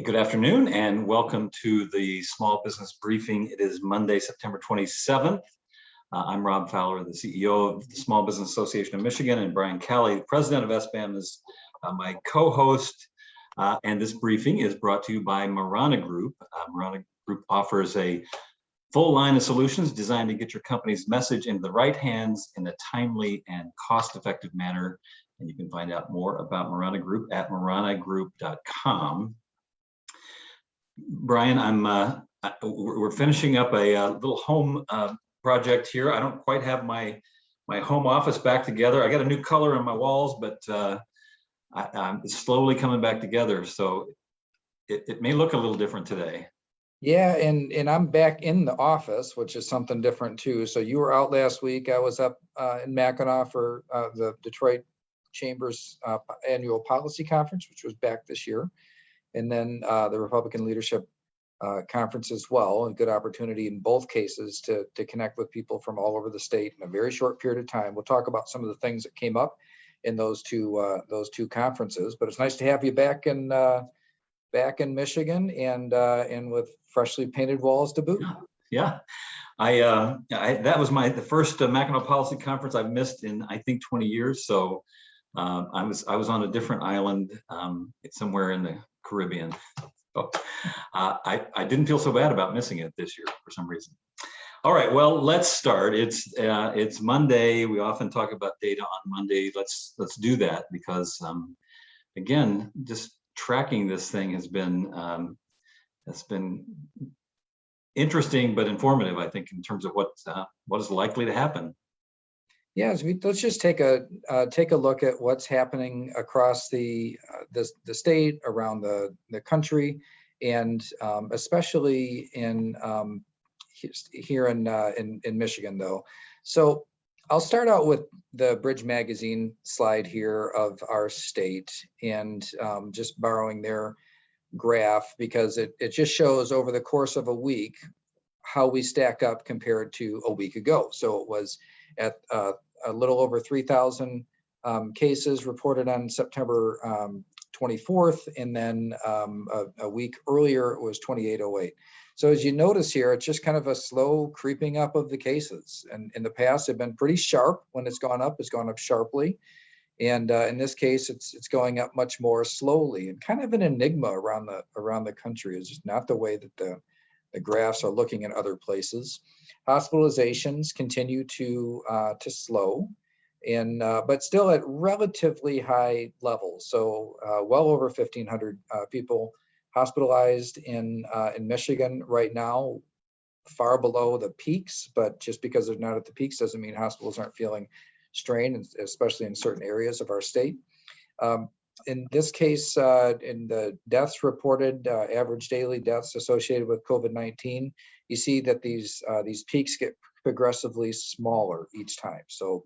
Good afternoon and welcome to the Small Business Briefing. It is Monday, September 27th. I'm Rob Fowler, the CEO of the Small Business Association of Michigan, and Brian Calley, the president of SBAM, is my co-host. And this briefing is brought to you by Marana Group. Marana Group offers a full line of solutions designed to get your company's message into the right hands in a timely and cost-effective manner. And you can find out more about Marana Group at maranagroup.com. Brian, we're finishing up a little home project here. I don't quite have my home office back together. I got a new color on my walls, but I'm slowly coming back together. So it may look a little different today. Yeah, and I'm back in the office, which is something different too. So you were out last week. I was up in Mackinac for the Detroit Chamber's annual policy conference, which was back this year. And then the Republican leadership conference as well. A good opportunity in both cases to connect with people from all over the state in a very short period of time. We'll talk about some of the things that came up in those two conferences. But it's nice to have you back in Michigan and with freshly painted walls to boot. Yeah. That was the first Mackinac Policy Conference I've missed in I think 20 years. So I was on a different island somewhere in the Caribbean. So, I didn't feel so bad about missing it this year for some reason. All right, well, let's start. It's Monday. We often talk about data on Monday. Let's do that because again, just tracking this thing has been interesting but informative, I think, in terms of what is likely to happen. Yeah, so let's just take a look at what's happening across the state, around the country, and especially here in Michigan, though. So I'll start out with the Bridge Magazine slide here of our state, and just borrowing their graph because it just shows over the course of a week how we stack up compared to a week ago. So it was at a little over 3,000 cases reported on September 24th, and then a week earlier it was 2,808. So as you notice here, it's just kind of a slow creeping up of the cases. And in the past, they've been pretty sharp. When it's gone up sharply. And in this case, it's going up much more slowly, and kind of an enigma around the country. It's just not the way that the graphs are looking in other places. Hospitalizations continue to slow, and but still at relatively high levels. So well over 1,500 people hospitalized in Michigan right now, far below the peaks. But just because they're not at the peaks doesn't mean hospitals aren't feeling strain, especially in certain areas of our state. In this case, in the deaths reported, average daily deaths associated with COVID-19, you see that these peaks get progressively smaller each time. So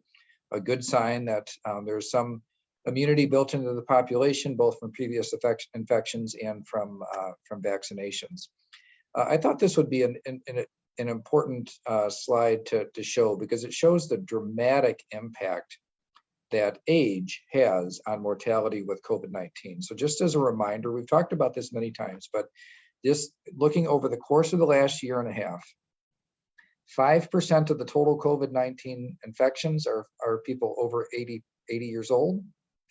a good sign that there's some immunity built into the population, both from previous infections and from vaccinations. I thought this would be an important slide to show, because it shows the dramatic impact that age has on mortality with COVID-19. So just as a reminder, we've talked about this many times, but just looking over the course of the last year and a half, 5% of the total COVID-19 infections are people over 80 years old.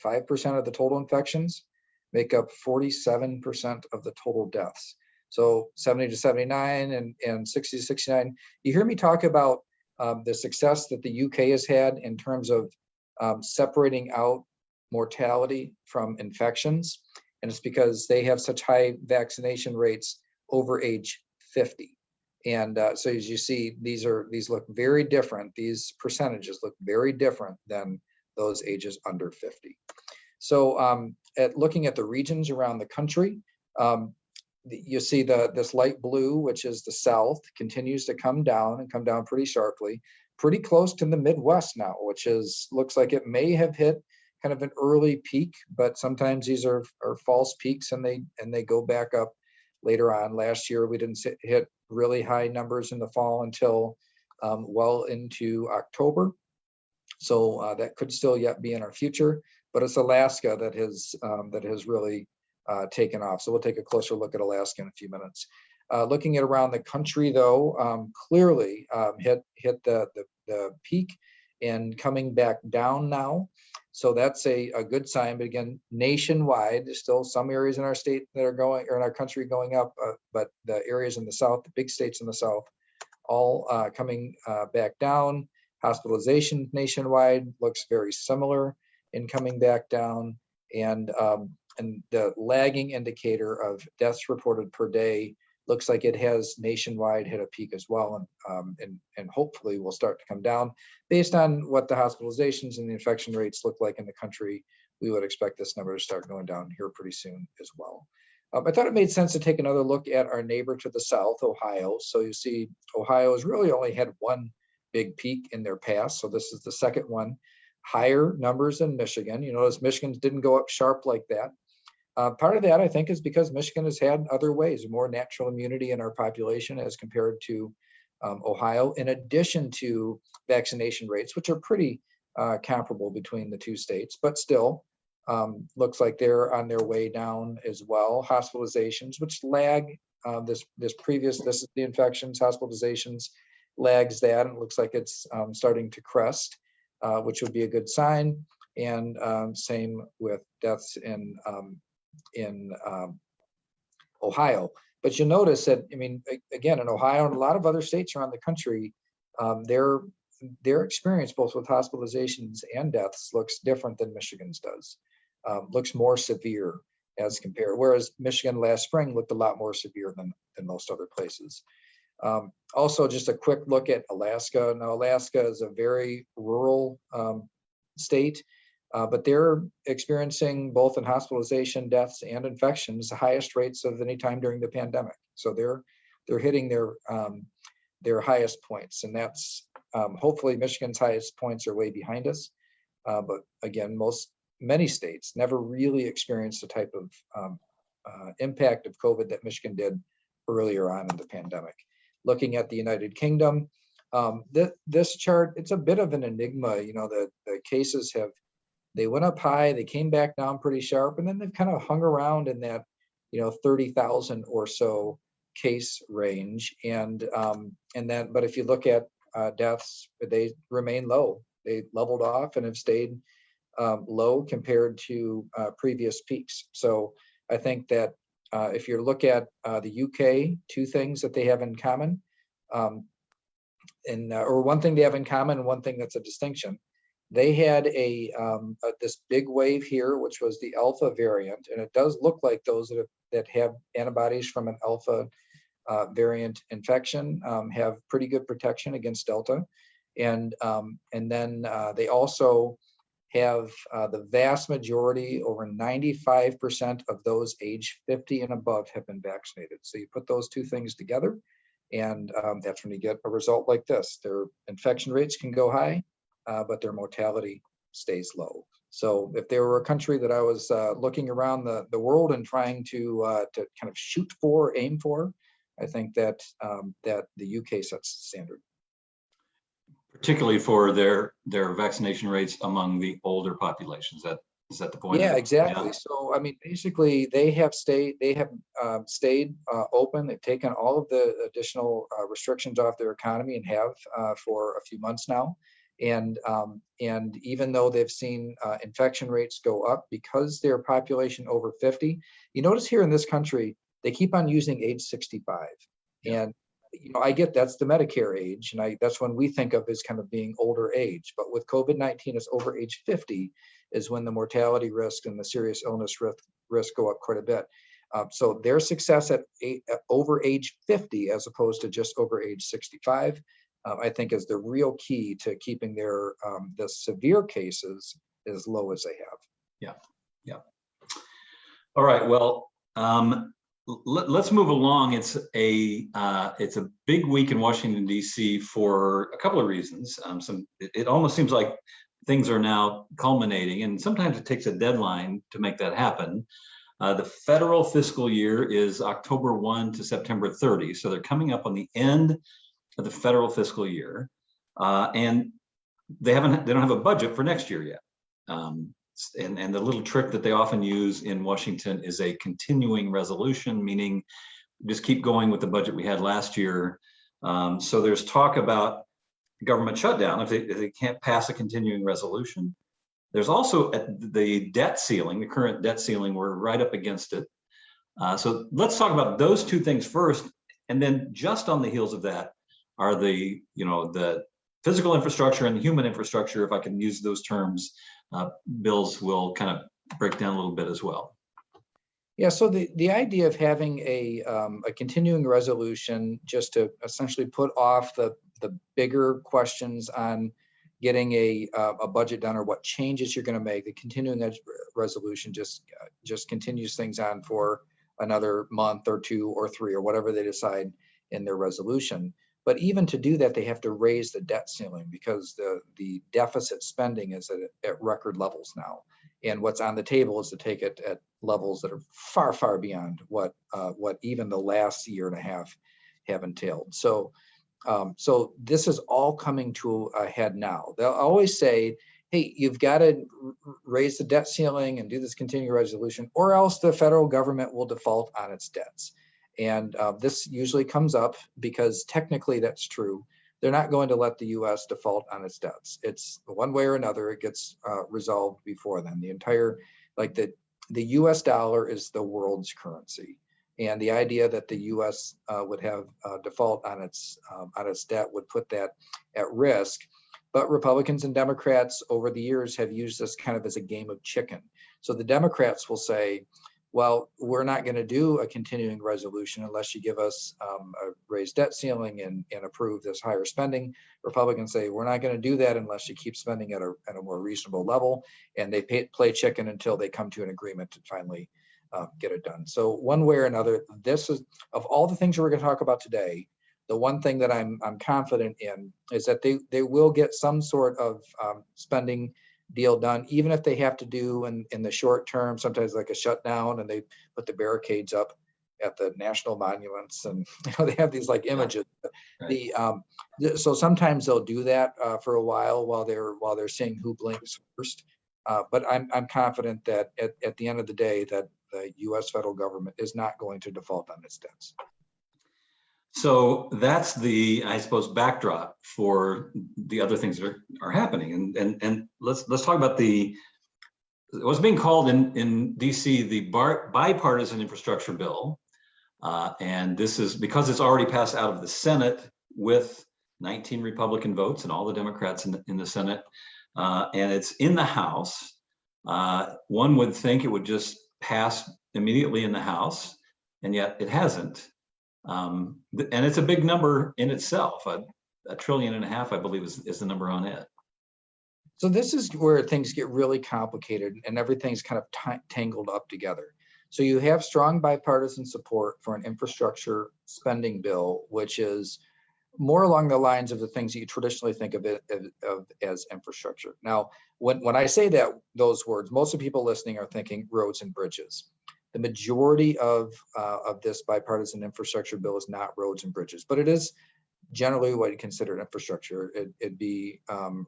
5% of the total infections make up 47% of the total deaths. So 70 to 79 and 60 to 69. You hear me talk about the success that the UK has had in terms of separating out mortality from infections. And it's because they have such high vaccination rates over age 50. And so as you see, these look very different. These percentages look very different than those ages under 50. So looking at the regions around the country, you see this light blue, which is the South, continues to come down pretty sharply, pretty close to the Midwest now, which looks like it may have hit kind of an early peak, but sometimes these are false peaks, and they go back up later on. Last year, we didn't hit really high numbers in the fall until well into October. So that could still yet be in our future, but it's Alaska that has really taken off. So we'll take a closer look at Alaska in a few minutes. Looking at around the country, though, clearly hit the peak and coming back down now. So that's a good sign. But again, nationwide, there's still some areas in our state that are going, or in our country going up, but the areas in the South, the big states in the South, all coming back down. Hospitalization nationwide looks very similar in coming back down. And the lagging indicator of deaths reported per day looks like it has nationwide hit a peak as well, and hopefully will start to come down. Based on what the hospitalizations and the infection rates look like in the country, we would expect this number to start going down here pretty soon as well. I thought it made sense to take another look at our neighbor to the south, Ohio. So you see, Ohio has really only had one big peak in their past. So this is the second one. Higher numbers than Michigan. You notice Michigan didn't go up sharp like that. Part of that, I think, is because Michigan has had other ways, more natural immunity in our population as compared to Ohio, in addition to vaccination rates, which are pretty comparable between the two states, but still looks like they're on their way down as well. Hospitalizations, which lag this is the infections, hospitalizations lags that, and it looks like it's starting to crest, which would be a good sign. And same with deaths in Ohio. But you'll notice that, I mean, again, in Ohio and a lot of other states around the country, their experience both with hospitalizations and deaths looks different than Michigan's does. Looks more severe as compared, whereas Michigan last spring looked a lot more severe than most other places. Also, just a quick look at Alaska. Now, Alaska is a very rural state, but they're experiencing both in hospitalization, deaths, and infections the highest rates of any time during the pandemic. So they're hitting their highest points, and that's hopefully Michigan's highest points are way behind us. But again, many states never really experienced the type of impact of COVID that Michigan did earlier on in the pandemic. Looking at the United Kingdom, this chart, it's a bit of an enigma. You know, the cases they went up high, they came back down pretty sharp, and then they've kind of hung around in that, 30,000 or so case range. And then, but if you look at deaths, they remain low. They leveled off and have stayed low compared to previous peaks. So I think that if you look at the UK, two things that they have in common, or one thing they have in common and one thing that's a distinction. They had this big wave here, which was the Alpha variant, and it does look like those that have antibodies from an Alpha variant infection have pretty good protection against Delta, and then they also have the vast majority, over 95% of those age 50 and above have been vaccinated. So you put those two things together, and that's when you get a result like this. Their infection rates can go high, but their mortality stays low. So if there were a country that I was looking around the world and trying to kind of shoot for, aim for, I think that the UK sets the standard. Particularly for their vaccination rates among the older populations. Is that the point? Yeah, exactly. Yeah. So I mean, basically, they have stayed open. They've taken all of the additional restrictions off their economy and have for a few months now. And even though they've seen infection rates go up because their population over 50, you notice here in this country, they keep on using age 65. Yeah. And I get that's the Medicare age, and that's when we think of as kind of being older age. But with COVID-19, it's over age 50 is when the mortality risk and the serious illness risk go up quite a bit. So their success at over age 50, as opposed to just over age 65, I think is the real key to keeping the severe cases as low as they have. Yeah. All right. Well, let's move along. It's a big week in Washington, D.C. for a couple of reasons. It almost seems like things are now culminating, and sometimes it takes a deadline to make that happen. The federal fiscal year is October 1 to September 30, so they're coming up on the end of the federal fiscal year, and they don't have a budget for next year yet. And the little trick that they often use in Washington is a continuing resolution, meaning just keep going with the budget we had last year. So there's talk about government shutdown if they can't pass a continuing resolution. There's also the debt ceiling, the current debt ceiling, we're right up against it. So let's talk about those two things first. And then just on the heels of that are the physical infrastructure and the human infrastructure, if I can use those terms, bills will kind of break down a little bit as well. Yeah, so the idea of having a continuing resolution just to essentially put off the bigger questions on getting a budget done or what changes you're going to make, the continuing resolution just continues things on for another month or 2 or 3 or whatever they decide in their resolution. But even to do that, they have to raise the debt ceiling because the deficit spending is at record levels now. And what's on the table is to take it at levels that are far, far beyond what even the last year and a half have entailed. So this is all coming to a head now. They'll always say, hey, you've got to raise the debt ceiling and do this continuing resolution, or else the federal government will default on its debts. And this usually comes up because technically that's true. They're not going to let the U.S. default on its debts. It's one way or another, it gets resolved before then. The entire, the U.S. dollar is the world's currency. And the idea that the U.S. would have default on its debt would put that at risk. But Republicans and Democrats over the years have used this kind of as a game of chicken. So the Democrats will say, well, we're not going to do a continuing resolution unless you give us a raised debt ceiling and approve this higher spending. Republicans say, we're not going to do that unless you keep spending at a more reasonable level. And they play chicken until they come to an agreement to finally get it done. So one way or another, this is, of all the things we're going to talk about today, the one thing that I'm confident in is that they will get some sort of spending deal done, even if they have to do in the short term, sometimes like a shutdown, and they put the barricades up at the national monuments, and they have these like images. Right. So sometimes they'll do that for a while they're seeing who blinks first. But I'm confident that at the end of the day that the U.S. federal government is not going to default on its debts. So that's the, I suppose, backdrop for the other things that are happening. And let's talk about what's being called in DC the Bipartisan Infrastructure Bill. And this is because it's already passed out of the Senate with 19 Republican votes and all the Democrats in the Senate. And it's in the House. One would think it would just pass immediately in the House, and yet it hasn't. And it's a big number in itself. $1.5 trillion, I believe, is the number on it. So this is where things get really complicated and everything's kind of tangled up together. So you have strong bipartisan support for an infrastructure spending bill, which is more along the lines of the things that you traditionally think of as infrastructure. Now, when I say those words, most of the people listening are thinking roads and bridges. The majority of this bipartisan infrastructure bill is not roads and bridges, but it is generally what you consider infrastructure. It'd be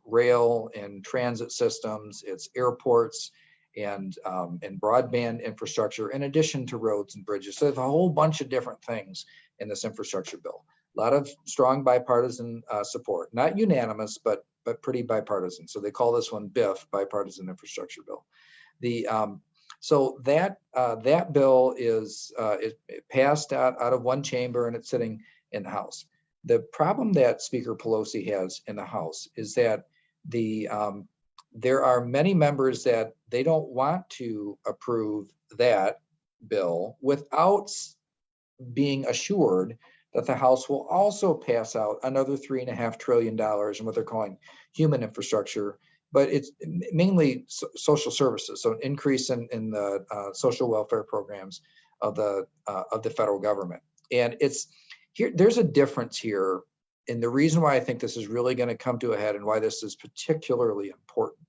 rail and transit systems, it's airports and broadband infrastructure in addition to roads and bridges. So there's a whole bunch of different things in this infrastructure bill. A lot of strong bipartisan support, not unanimous, but pretty bipartisan. So they call this one BIF, Bipartisan Infrastructure Bill. So that bill is it passed out of one chamber and it's sitting in the House. The problem that Speaker Pelosi has in the House is that there are many members that they don't want to approve that bill without being assured that the House will also pass out another $3.5 trillion in what they're calling human infrastructure, but it's mainly social services. So an increase in the social welfare programs of the federal government. And there's a difference here. And the reason why I think this is really going to come to a head and why this is particularly important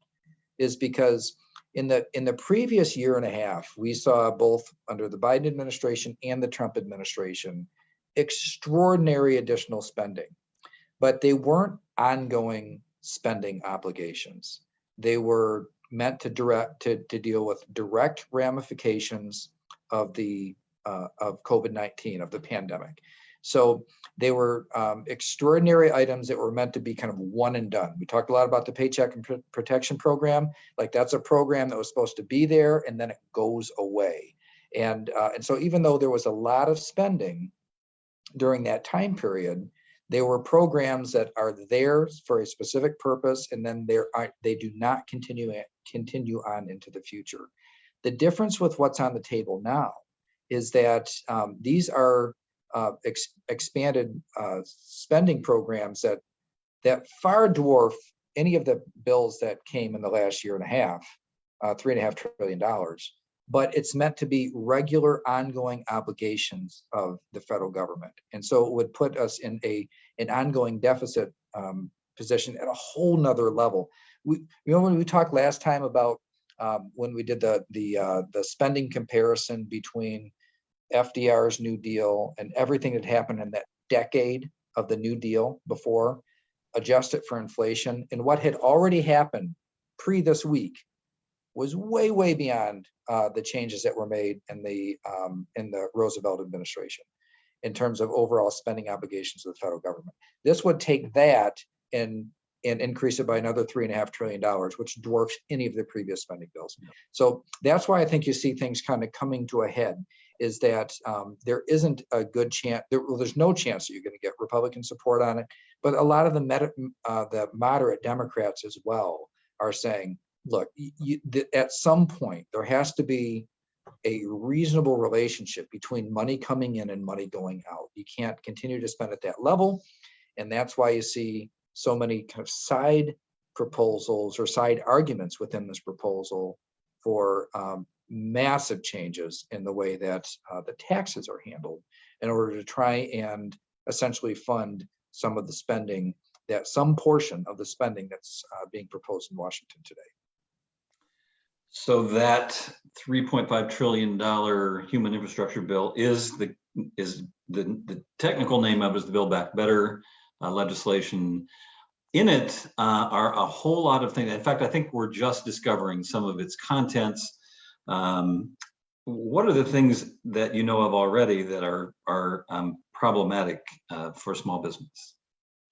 is because in the previous year and a half, we saw both under the Biden administration and the Trump administration, extraordinary additional spending, but they weren't ongoing spending obligations. They were meant to deal with direct ramifications of the of COVID-19, of the pandemic. So they were extraordinary items that were meant to be kind of one and done. We talked a lot about the Paycheck and Protection Program. Like, that's a program that was supposed to be there and then it goes away. And so even though there was a lot of spending during that time period, there were programs that are there for a specific purpose, and then they do not continue on into the future. The difference with what's on the table now is that these are expanded spending programs that far dwarf any of the bills that came in the last year and a half, $3.5 trillion. But it's meant to be regular ongoing obligations of the federal government. And so it would put us in an ongoing deficit position at a whole nother level. When we talked last time about when we did the spending comparison between FDR's New Deal and everything that happened in that decade of the New Deal before, adjusted for inflation, and what had already happened pre this week was way, way beyond the changes that were made in the Roosevelt administration in terms of overall spending obligations of the federal government. This would take that and increase it by another $3.5 trillion, which dwarfs any of the previous spending bills. So that's why I think you see things kind of coming to a head, is that there isn't a good chance, there's no chance that you're going to get Republican support on it, but a lot of the moderate Democrats as well are saying, look, at some point, there has to be a reasonable relationship between money coming in and money going out. You can't continue to spend at that level. And that's why you see so many kind of side proposals or side arguments within this proposal for massive changes in the way that the taxes are handled in order to try and essentially fund some of the spending, some portion of the spending that's being proposed in Washington today. So that $3.5 trillion human infrastructure bill is the technical name of it is the Build Back Better legislation. In it are a whole lot of things. In fact, I think we're just discovering some of its contents. What are the things that you know of already that are problematic for small business?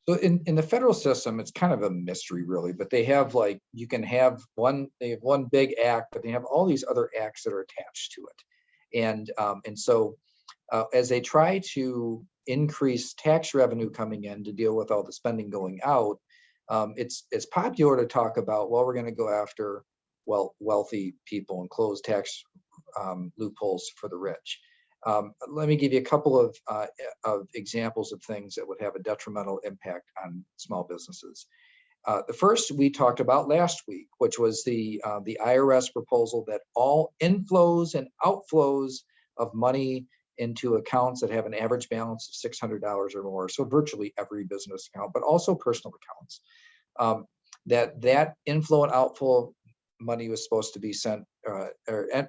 So in the federal system, it's kind of a mystery, really, but they have they have one big act, but they have all these other acts that are attached to it. And so as they try to increase tax revenue coming in to deal with all the spending going out, it's popular to talk about, well, we're going to go after wealthy people and close tax loopholes for the rich. Let me give you a couple of examples of things that would have a detrimental impact on small businesses. The first we talked about last week, which was the IRS proposal that all inflows and outflows of money into accounts that have an average balance of $600 or more, so virtually every business account, but also personal accounts, that inflow and outflow money was supposed to be sent,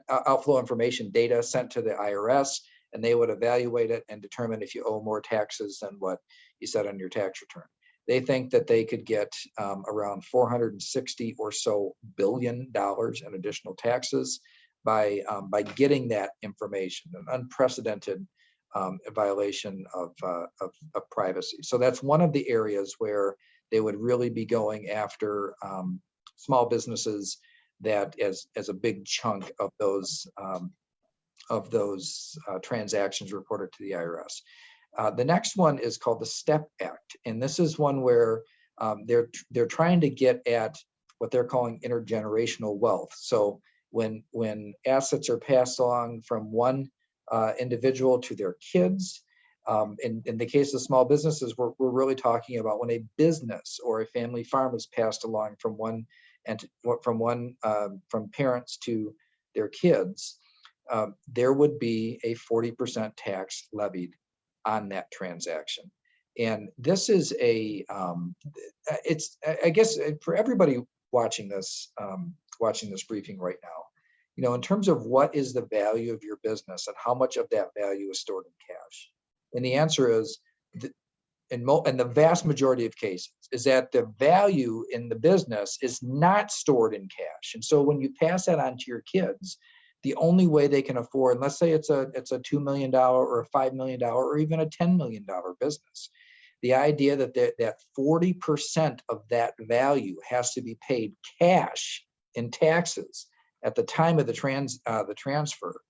outflow information data sent to the IRS, and they would evaluate it and determine if you owe more taxes than what you said on your tax return. They think that they could get around $460 or so billion in additional taxes by getting that information, an unprecedented violation of privacy. So that's one of the areas where they would really be going after small businesses that as a big chunk of those transactions reported to the IRS. The next one is called the STEP Act, and this is one where they're trying to get at what they're calling intergenerational wealth. So when assets are passed along from one individual to their kids, in the case of small businesses, we're really talking about when a business or a family farm is passed along from parents to their kids, there would be a 40% tax levied on that transaction. And this is I guess for everybody watching this briefing right now, in terms of what is the value of your business and how much of that value is stored in cash. And the answer is in the vast majority of cases, is that the value in the business is not stored in cash. And so when you pass that on to your kids, the only way they can afford, let's say it's a $2 million or a $5 million or even a $10 million business, the idea that that 40% of that value has to be paid cash in taxes at the time of the transfer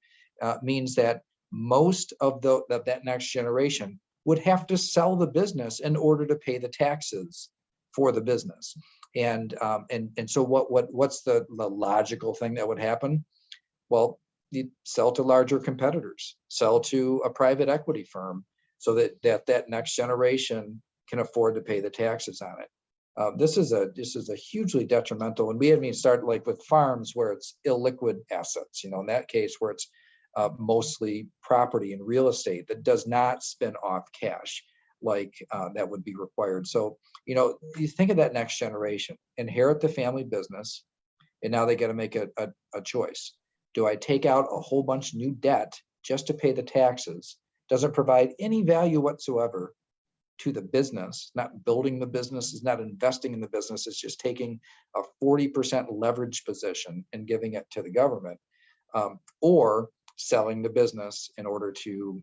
means that most of that next generation would have to sell the business in order to pay the taxes for the business. And so what's the logical thing that would happen? Well, you sell to larger competitors, sell to a private equity firm, so that next generation can afford to pay the taxes on it. This is a hugely detrimental, and we haven't even started like with farms where it's illiquid assets. In that case where it's mostly property and real estate that does not spin off cash like that would be required. So you think of that next generation, inherit the family business, and now they got to make a choice. Do I take out a whole bunch of new debt just to pay the taxes? Doesn't provide any value whatsoever to the business, not building the business, is not investing in the business, it's just taking a 40% leverage position and giving it to the government, or selling the business in order to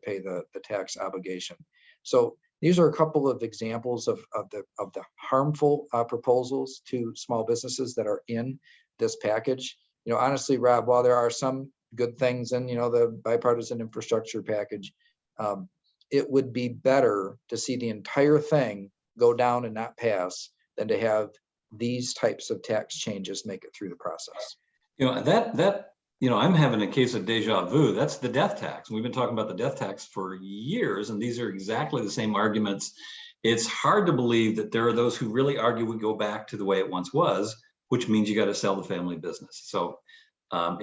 pay the tax obligation. So these are a couple of examples of the harmful proposals to small businesses that are in this package. Honestly, Rob, while there are some good things in the bipartisan infrastructure package, it would be better to see the entire thing go down and not pass than to have these types of tax changes make it through the process. I'm having a case of deja vu. That's the death tax. We've been talking about the death tax for years, and these are exactly the same arguments. It's hard to believe that there are those who really argue we go back to the way it once was, which means you got to sell the family business. So I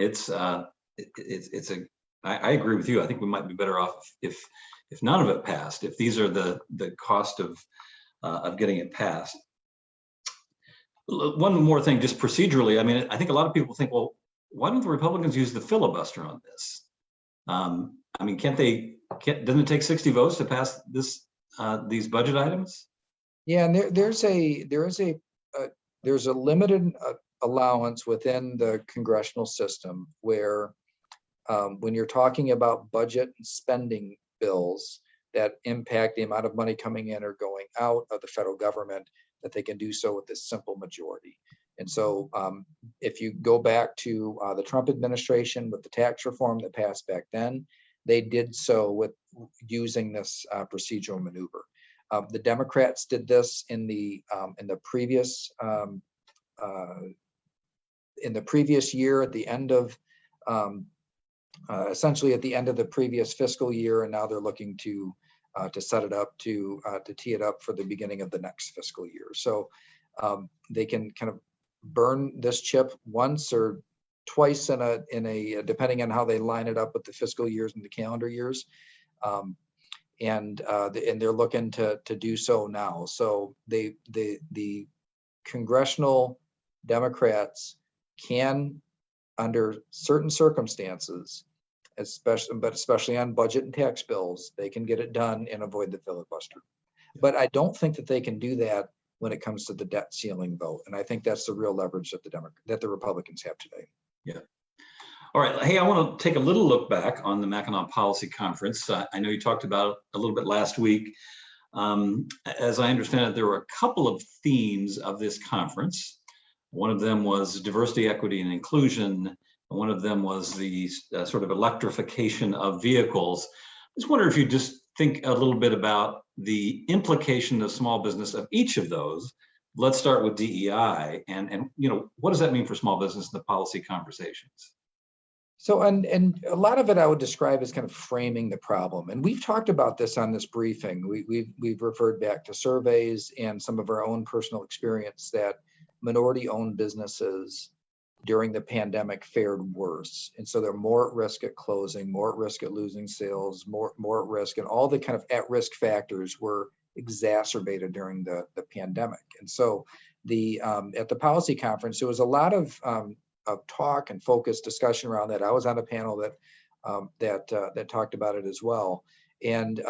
agree with you. I think we might be better off if none of it passed, if these are the cost of getting it passed. One more thing, just procedurally, I think a lot of people think, well, why don't the Republicans use the filibuster on this? Doesn't it take 60 votes to pass these budget items? Yeah, and there's a limited allowance within the congressional system where when you're talking about budget and spending bills that impact the amount of money coming in or going out of the federal government, that they can do so with this simple majority. And so if you go back to the Trump administration with the tax reform that passed back then, they did so with using this procedural maneuver. The Democrats did this in the previous year at the end of essentially at the end of the previous fiscal year, and now they're looking to set it up to tee it up for the beginning of the next fiscal year. So they can kind of burn this chip once or twice in a depending on how they line it up with the fiscal years and the calendar years, and they're looking to do so now. So the congressional Democrats can, under certain circumstances, especially on budget and tax bills, they can get it done and avoid the filibuster. But I don't think that they can do that when it comes to the debt ceiling vote. And I think that's the real leverage that the Republicans have today. Yeah. All right. Hey, I want to take a little look back on the Mackinac Policy Conference. I know you talked about it a little bit last week. As I understand it, there were a couple of themes of this conference. One of them was diversity, equity, and inclusion. One of them was the sort of electrification of vehicles. I just wonder if you just think a little bit about the implication of small business of each of those. Let's start with DEI, and what does that mean for small business in the policy conversations? So, and a lot of it I would describe as kind of framing the problem. And we've talked about this on this briefing. We've referred back to surveys and some of our own personal experience that minority-owned businesses during the pandemic fared worse. And so they're more at risk at closing, more at risk at losing sales, more at risk, and all the kind of at-risk factors were exacerbated during the pandemic. And so at the policy conference, there was a lot of talk and focused discussion around that. I was on a panel that talked about it as well. And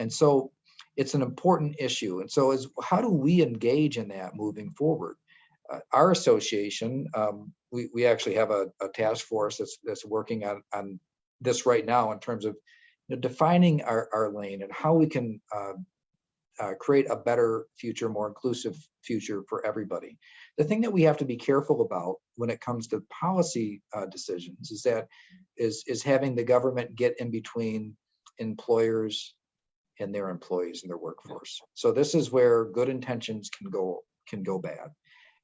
so it's an important issue. And so how do we engage in that moving forward? Our association, we actually have a task force that's working on this right now in terms of defining our lane and how we can create a better future, more inclusive future for everybody. The thing that we have to be careful about when it comes to policy decisions is having the government get in between employers and their employees and their workforce. So this is where good intentions can go bad.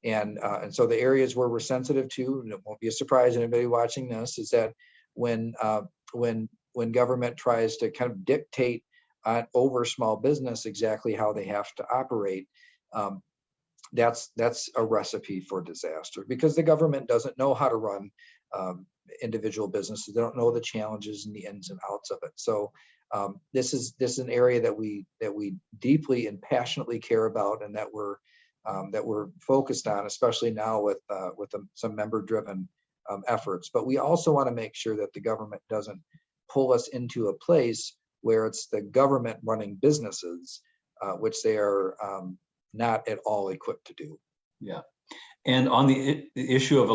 And so the areas where we're sensitive to, and it won't be a surprise to anybody watching this, is that when government tries to kind of dictate over small business exactly how they have to operate, that's a recipe for disaster, because the government doesn't know how to run individual businesses. They don't know the challenges and the ins and outs of it. So this is an area that we deeply and passionately care about, and that we're focused on, especially now with some member-driven efforts. But we also want to make sure that the government doesn't pull us into a place where it's the government running businesses, which they are not at all equipped to do. Yeah. And on the issue of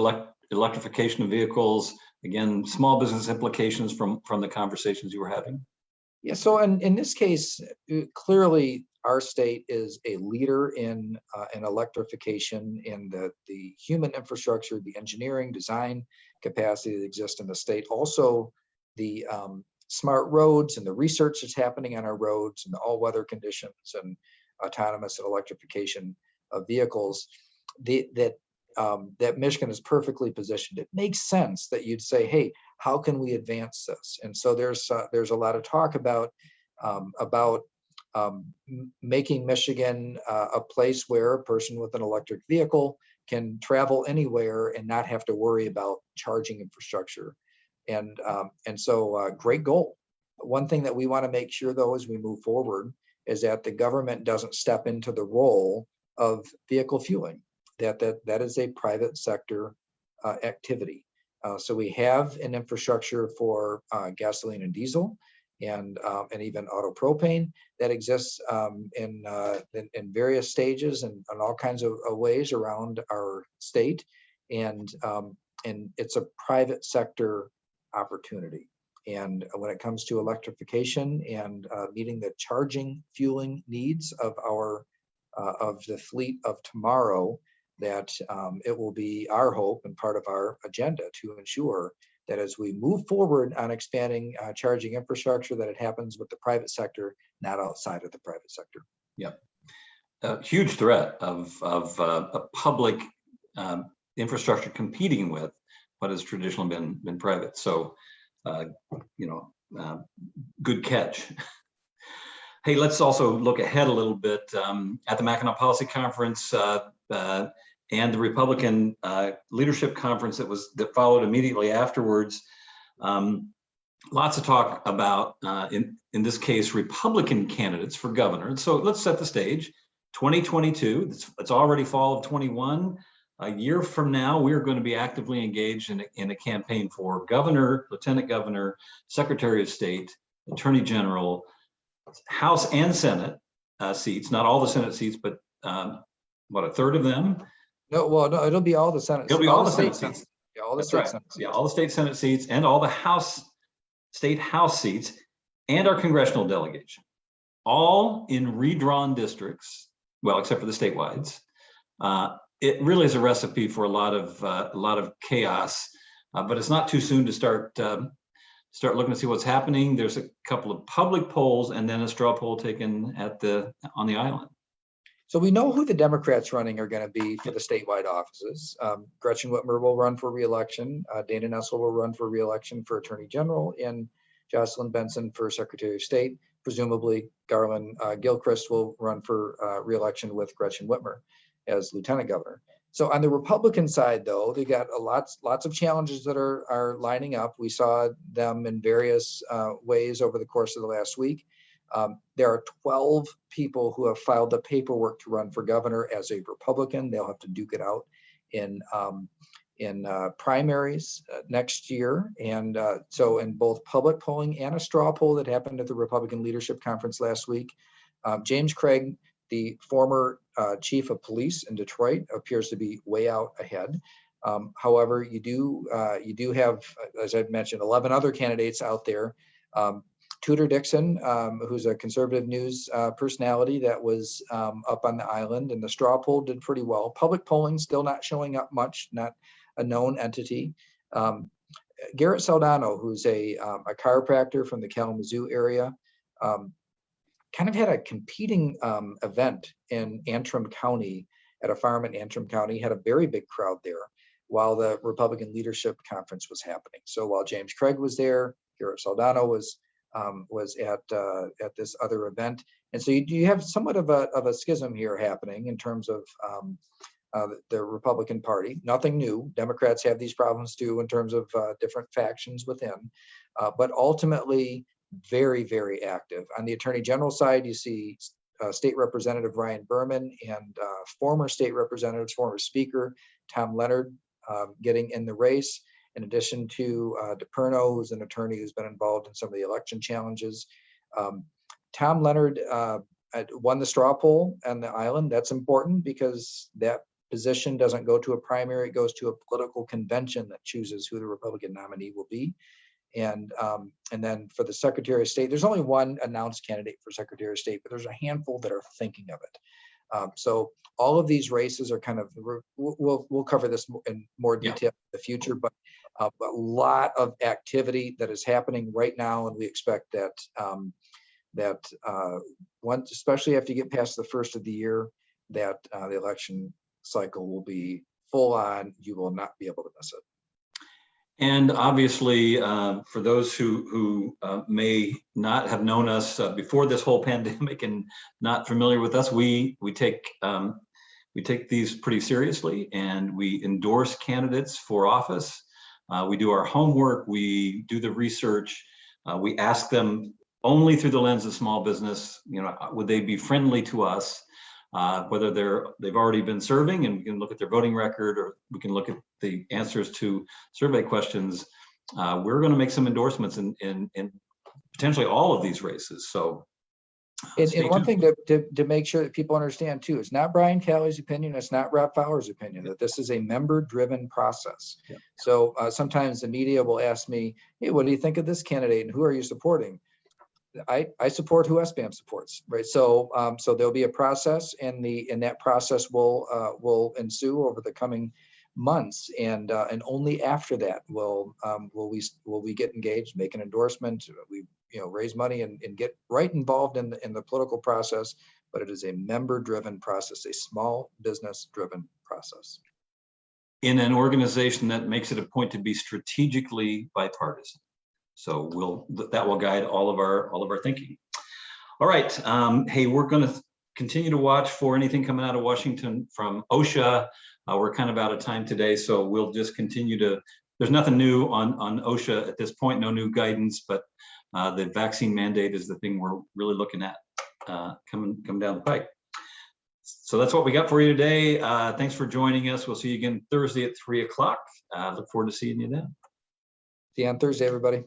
electrification of vehicles, again, small business implications from the conversations you were having? Yeah, so in this case, clearly our state is a leader in electrification, in the human infrastructure, the engineering, design capacity that exists in the state. Also, the smart roads and the research that's happening on our roads and the all-weather conditions and autonomous and electrification of vehicles, that Michigan is perfectly positioned. It makes sense that you'd say, hey, how can we advance this? And so there's a lot of talk about making Michigan a place where a person with an electric vehicle can travel anywhere and not have to worry about charging infrastructure. And so great goal. One thing that we want to make sure, though, as we move forward, is that the government doesn't step into the role of vehicle fueling. That is a private sector activity. So we have an infrastructure for gasoline and diesel, and even auto propane that exists in various stages and in all kinds of ways around our state, and it's a private sector opportunity. And when it comes to electrification and meeting the charging fueling needs of the fleet of tomorrow, that it will be our hope and part of our agenda to ensure that as we move forward on expanding charging infrastructure, that it happens with the private sector, not outside of the private sector. Yeah, a huge threat of a public infrastructure competing with what has traditionally been private. So, good catch. Hey, let's also look ahead a little bit at the Mackinac Policy Conference and the Republican Leadership Conference that followed immediately afterwards. Lots of talk about, in this case, Republican candidates for governor. And so let's set the stage. 2022, it's already fall of 21. A year from now, we're going to be actively engaged in a campaign for governor, lieutenant governor, secretary of state, attorney general, House and Senate seats, not all the Senate seats, but a third of them? No, it'll be all the Senate. It'll be all the Senate seats. Yeah, all the That's state right. Senate seats. Yeah, all the state Senate seats and all the state House seats and our congressional delegation, all in redrawn districts. Well, except for the statewides. It really is a recipe for a lot of chaos, but it's not too soon to start looking to see what's happening. There's a couple of public polls and then a straw poll taken on the island. So we know who the Democrats running are going to be for the statewide offices. Gretchen Whitmer will run for re-election. Dana Nessel will run for re-election for Attorney General, and Jocelyn Benson for Secretary of State. Presumably, Garland Gilchrist will run for re-election with Gretchen Whitmer as Lieutenant Governor. So on the Republican side, though, they got lots of challenges that are lining up. We saw them in various ways over the course of the last week. There are 12 people who have filed the paperwork to run for governor as a Republican. They'll have to duke it out in primaries next year. And so in both public polling and a straw poll that happened at the Republican Leadership Conference last week, James Craig, the former chief of police in Detroit, appears to be way out ahead. However, you do have, as I've mentioned, 11 other candidates out there. Tudor Dixon, who's a conservative news personality that was up on the island, and the straw poll did pretty well. Public polling still not showing up much, not a known entity. Garrett Saldano, who's a chiropractor from the Kalamazoo area, kind of had a competing event in Antrim County at a farm in Antrim County, had a very big crowd there while the Republican Leadership Conference was happening. So while James Craig was there, Garrett Saldano was at this other event. And so you have somewhat of a schism here happening in terms of the Republican Party. Nothing new. Democrats have these problems too in terms of different factions within, but ultimately very, very active. On the Attorney General side, you see State Representative Ryan Berman and former state representatives, former Speaker Tom Leonard getting in the race, in addition to DePerno, who's an attorney who's been involved in some of the election challenges. Tom Leonard won the straw poll on the island. That's important because that position doesn't go to a primary, it goes to a political convention that chooses who the Republican nominee will be. And then for the Secretary of State, there's only one announced candidate for Secretary of State, but there's a handful that are thinking of it. So all of these races are kind of, we'll cover this in more detail in the future, but a lot of activity that is happening right now, and we expect that once, especially after you get past the first of the year, that the election cycle will be full on. You will not be able to miss it. And obviously, for those who may not have known us before this whole pandemic and not familiar with us, we take these pretty seriously, and we endorse candidates for office. We do our homework, we do the research, we ask them only through the lens of small business, would they be friendly to us? Whether they've already been serving, and we can look at their voting record, or we can look at the answers to survey questions. We're going to make some endorsements in potentially all of these races. So, and one thing to make sure that people understand too, it's not Brian Calley's opinion, it's not Rob Fowler's opinion, that this is a member-driven process. Yeah. So sometimes the media will ask me, hey, what do you think of this candidate and who are you supporting? I support who SBAM supports, right? So so there'll be a process, and that process will ensue over the coming months, and only after that will we get engaged, make an endorsement, we raise money and get right involved in the political process. But it is a member-driven process, a small business-driven process. In an organization that makes it a point to be strategically bipartisan. So that will guide all of our thinking. All right, hey, we're going to continue to watch for anything coming out of Washington from OSHA. We're kind of out of time today, so we'll just continue to. There's nothing new on OSHA at this point, no new guidance, but the vaccine mandate is the thing we're really looking at coming down the pike. So that's what we got for you today. Thanks for joining us. We'll see you again Thursday at 3 o'clock. Look forward to seeing you then. See you on Thursday, everybody.